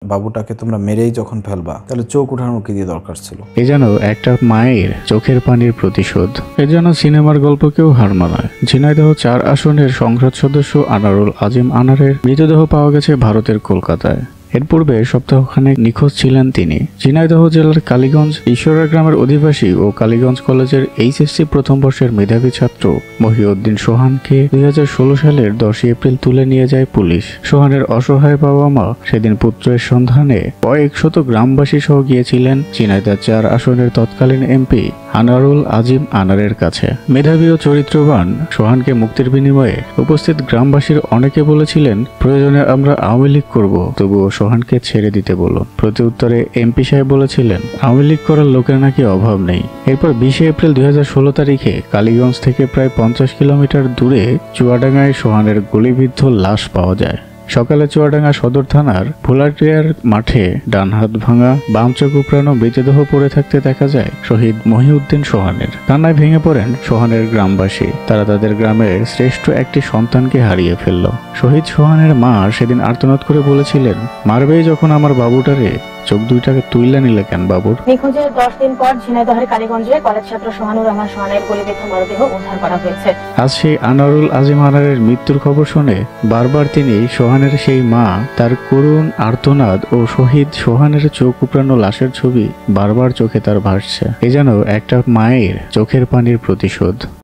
বাবুটাকে তোমরা মেরেই যখন ফেলবা তাহলে চোখ উঠানোর কি দিয়ে দরকার ছিল? এ যেন একটা মায়ের চোখের পানির প্রতিশোধ। এ যেন সিনেমার গল্পকেও হার মানায়। ঝিনাইদহ 4 আসনের সংসদ সদস্য আনারুল আজিম আনারের মৃতদেহ পাওয়া গেছে ভারতের কলকাতায়। এর পূর্বে সপ্তাহখানেক নিখোঁজ ছিলেন তিনি। ঝিনাইদহ জেলার কালীগঞ্জ ঈশ্বরা গ্রামের অধিবাসী ও কালীগঞ্জ কলেজের এইচএসসি প্রথম বর্ষের মেধাবী ছাত্র মহিউদ্দিন সোহানকে 2016 সালের 10 এপ্রিল তুলে নিয়ে যায় পুলিশ। সোহানের অসহায় বাবা মা সেদিন পুত্রের সন্ধানে কয়েক শত গ্রামবাসী সহ গিয়েছিলেন ঝিনাইদহ 4 আসনের তৎকালীন এমপি আনারুল আজিম আনারের কাছে। মেধাবী ও চরিত্রবান সোহানকে মুক্তির বিনিময়ে উপস্থিত গ্রামবাসীর অনেকে বলেছিলেন, প্রয়োজনে আমরা আওয়ামী লীগ করব, তবুও সোহানকে ছেড়ে দিতে বলুন। প্রতি উত্তরে এমপি সাহেব বলেছিলেন, আওয়ামী লীগ করার লোকের নাকি অভাব নেই। এরপর 20 এপ্রিল 2016 তারিখে কালীগঞ্জ থেকে প্রায় 50 কিলোমিটার দূরে চুয়াডাঙ্গায় সোহানের গুলিবিদ্ধ লাশ পাওয়া যায়। সকালে চুয়াডাঙ্গা সদর থানার ভোলাটিয়ার মাঠে ডান হাত ভাঙা, বাম চোখ উপড়ানো মৃতদেহ পড়ে থাকতে দেখা যায় শহীদ মহিউদ্দিন সোহানের। কান্নায় ভেঙে পড়েন সোহানের গ্রামবাসী। তারা তাদের গ্রামের শ্রেষ্ঠ একটি সন্তানকে হারিয়ে ফেলল। শহীদ সোহানের মা সেদিন আর্তনাদ করে বলেছিলেন, মারবেই যখন আমার বাবুটারে, চোখ দুইটাকে তুইলা নিলে কেন বাবুর? নিখোঁজের 10 দিন পর ঝিনাইদহের কালীগঞ্জে কলেজ ছাত্র সোহানুর রহমান সোহানের গুলিবিদ্ধ মরদেহ উদ্ধার করা হয়েছে। আজ সেই আনারুল আজিম আনারের মৃত্যুর খবর শুনে বারবার তিনি সোহানের সেই মা, তার করুণ আর্তনাদ ও শহীদ সোহানের চোখ উপড়ানো লাশের ছবি বারবার চোখে তার ভাসছে। এ যেন একটা মায়ের চোখের পানির প্রতিশোধ।